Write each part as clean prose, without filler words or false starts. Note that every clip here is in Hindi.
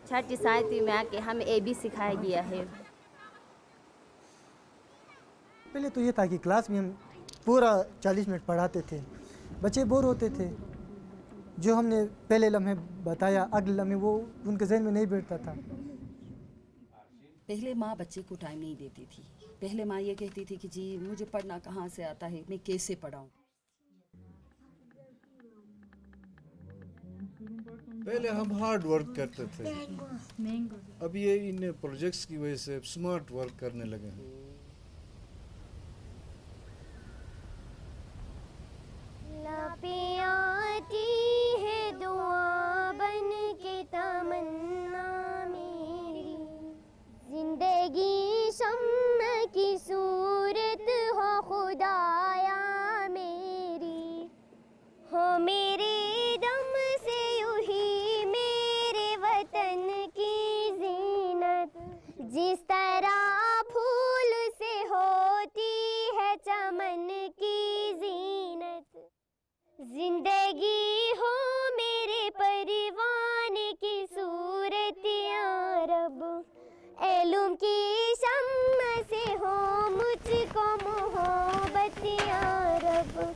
छठी सातवीं में आके हमें ए बी सिखाया गया है। पहले तो ये था कि क्लास में हम पूरा 40 मिनट पढ़ाते थे, बच्चे बोर होते थे। जो हमने पहले लम्हे बताया अगले लम्हे वो उनके जहन में नहीं बैठता था। पहले माँ बच्चे को टाइम नहीं देती थी। पहले माँ ये कहती थी कि जी मुझे पढ़ना कहाँ से आता है, मैं कैसे पढ़ाऊँ। पहले हम हार्ड वर्क करते थे, अब ये इन प्रोजेक्ट्स की वजह से स्मार्ट वर्क करने लगे हैं। आती है दुआ बन के तमन्ना मेरी, जिंदगी शम्म की सूरत हो खुदाया मेरी, हो मेरे दम से यूही मेरे वतन की जीनत, जिस तरह फूल से होती है चमन की जीनत, जिंदगी हो मेरे परवाने की सूरत या रब, इल्म की शम्म से हो मुझको मोहब्बत या रब।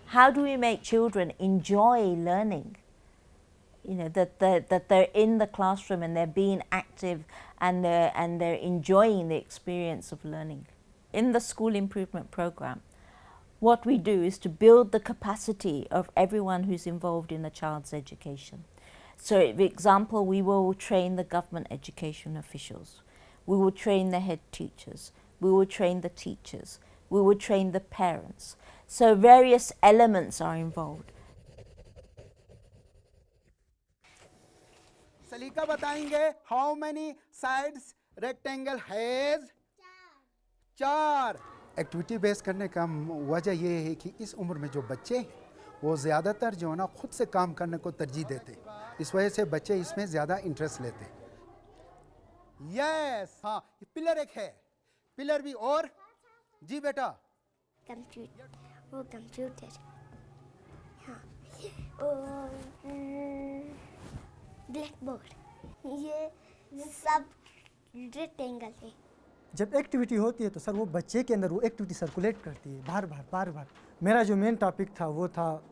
How do we make children enjoy learning? You know, that they're in the classroom and they're being active and they're enjoying the experience of learning. In the school improvement program, what we do is to build the capacity of everyone who's involved in the child's education. So, for example, we will train the government education officials, we will train the head teachers, we will train the teachers, we will train the parents. So various elements are involved. सलीका बताएंगे, how many sides rectangle has? 4। Activity base करने का वजह ये है कि इस उम्र में जो बच्चे वो ज़्यादातर जो है ना खुद से काम करने को तरजीह देते, इस वजह से बच्चे इसमें ज़्यादा इंटरेस्ट लेते। यस, हाँ, पिलर एक है, पिलर भी। और जी बेटा, कंप्यूटर, वो कंप्यूटर, हाँ, और ब्लैक बोर्ड, ये सब रेक्टेंगल है। जब एक्टिविटी होती है तो सर वो बच्चे के अंदर वो एक्टिविटी सर्कुलेट करती है बार बार। मेरा जो मेन टॉपिक था वो था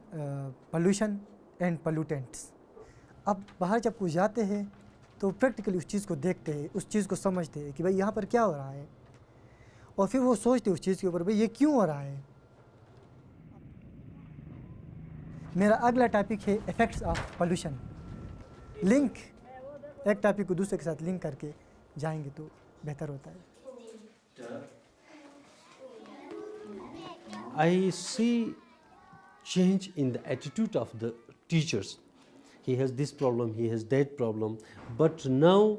पोल्यूशन एंड पोल्यूटेंट्स। अब बाहर जब कुछ जाते हैं तो प्रैक्टिकली उस चीज़ को देखते हैं, उस चीज़ को समझते हैं कि भाई यहाँ पर क्या हो रहा है, और फिर वो सोचते उस चीज़ के ऊपर भाई ये क्यों हो रहा है। मेरा अगला टॉपिक है इफ़ेक्ट्स ऑफ पोल्यूशन। लिंक एक टॉपिक को दूसरे के साथ लिंक करके जाएंगे तो बेहतर होता है। I see change in the attitude of the teachers. He has this problem, he has that problem. But now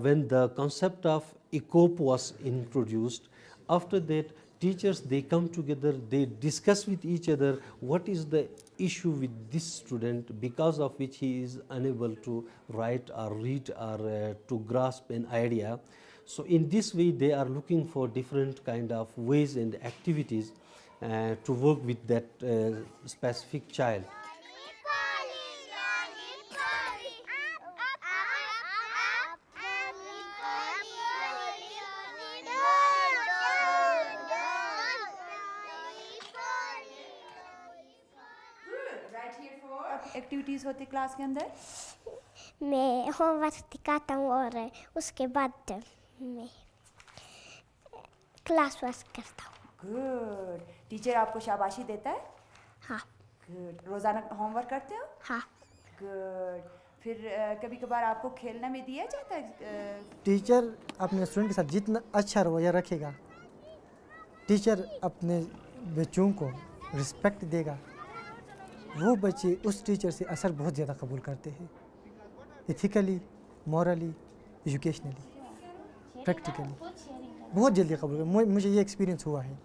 when the concept of ECOP was introduced, after that teachers, they come together, they discuss with each other what is the issue with this student because of which he is unable to write or read or to grasp an idea. So in this way they are looking for different kind of ways and activities to work with that specific child. Activities होती क्लास के अंदर? मैं होमवर्क दिखाता हूँ और उसके बाद मैं क्लास वर्क करता हूँ। गुड। टीचर आपको शाबाशी देता है? हाँ। गुड। रोज़ाना होमवर्क करते हो? हाँ। गुड। फिर कभी कभार आपको खेलने में दिया जाता है? टीचर अपने स्टूडेंट के साथ जितना अच्छा रवैया रखेगा, टीचर अपने बच्चों को रिस्पेक्ट देगा, वो बच्चे उस टीचर से असर बहुत ज़्यादा कबूल करते हैं, इथिकली, मॉरली, एजुकेशनली, प्रैक्टिकली बहुत जल्दी कबूल करते। मुझे ये एक्सपीरियंस हुआ है।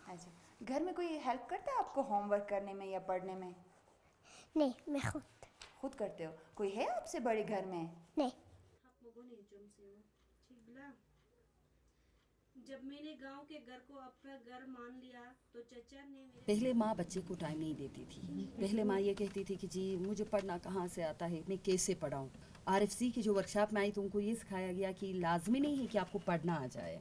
अच्छा, घर में कोई हेल्प करता है आपको होमवर्क करने में या पढ़ने में? नहीं, मैं खुद करते हो। कोई है आपसे बड़े घर में? नहीं। जब मैंने गांव के घर को अपना घर मान लिया तो चचा ने मेरे पहले माँ बच्चे को टाइम नहीं देती थी। पहले माँ ये कहती थी कि जी मुझे पढ़ना कहाँ से आता है, मैं कैसे पढ़ाऊँ। RFC की जो वर्कशॉप में आई तो उनको ये सिखाया गया कि लाजमी नहीं है कि आपको पढ़ना आ जाए,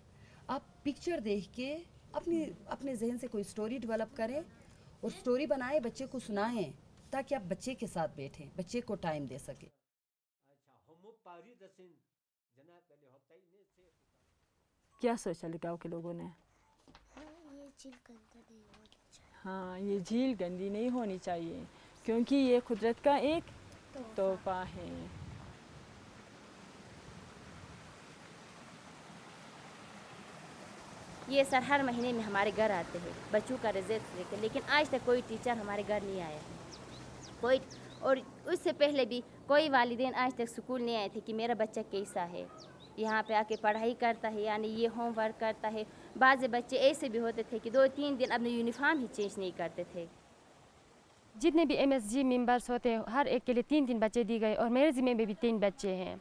आप पिक्चर देख के अपने जहन से कोई स्टोरी डेवलप करें और स्टोरी बनाए, बच्चे को सुनाएं, ताकि आप बच्चे के साथ बैठें, बच्चे को टाइम दे सके। क्या सोचा गाँव के लोगों ने? हाँ, ये झील गंदी नहीं होनी चाहिए क्योंकि ये कुदरत का एक तोहफा है। ये सर हर महीने में हमारे घर आते हैं बच्चों का रिजल्ट लेकर, लेकिन आज तक कोई टीचर हमारे घर नहीं आया है कोई, और उससे पहले भी कोई वालिदैन आज तक स्कूल नहीं आए थे कि मेरा बच्चा कैसा है, यहाँ पे आके पढ़ाई करता है यानी ये होमवर्क करता है। बाज़ बच्चे ऐसे भी होते थे कि 2-3 दिन अपने यूनिफॉर्म ही चेंज नहीं करते थे। जितने भी MSG मेंबर्स होते हैं हर एक के लिए 3-3 बच्चे दिए गए और मेरे ज़िम्मे में भी 3 बच्चे हैं।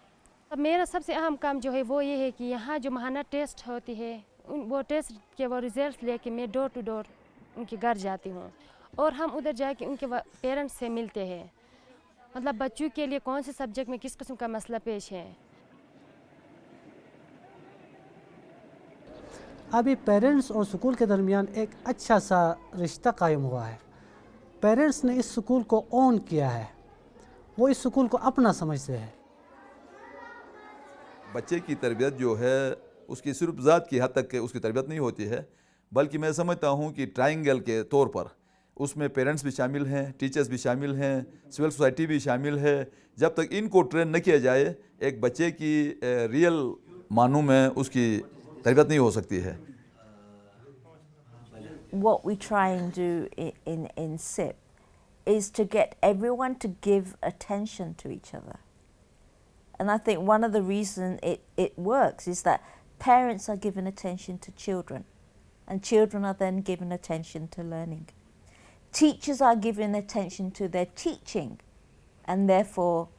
अब मेरा सबसे अहम काम जो है वो ये है कि यहाँ जो माहाना टेस्ट होती है वो टेस्ट के वो रिजल्ट लेके मैं डोर टू डोर उनके घर जाती हूँ और हम उधर जाके उनके पेरेंट्स से मिलते हैं, मतलब बच्चों के लिए कौन से सब्जेक्ट में किस किस्म का मसला पेश है। अभी पेरेंट्स और स्कूल के दरमियान एक अच्छा सा रिश्ता कायम हुआ है। पेरेंट्स ने इस स्कूल को ऑन किया है, वो इस स्कूल को अपना समझते हैं। बच्चे की तरबियत जो है उसकी सिर्फ ज़ात की हद तक उसकी तरबियत नहीं होती है, बल्कि मैं समझता हूँ कि ट्रायंगल के तौर पर उसमें पेरेंट्स भी शामिल हैं, टीचर्स भी शामिल हैं, सिविल सोसाइटी भी शामिल है। जब तक इनको ट्रेन न किया जाए एक बच्चे की रियल मानों में उसकी तरबियत नहीं हो सकती है। What we try and do in SIP is to get everyone to give attention to each other. And I think one of the reasons it works is that parents are given attention to children and children are then given attention to learning. Teachers are given attention to their teaching and therefore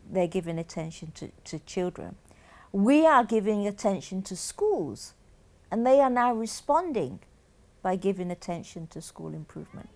they're given attention to children. We are giving attention to schools and they are now responding by giving attention to school improvement.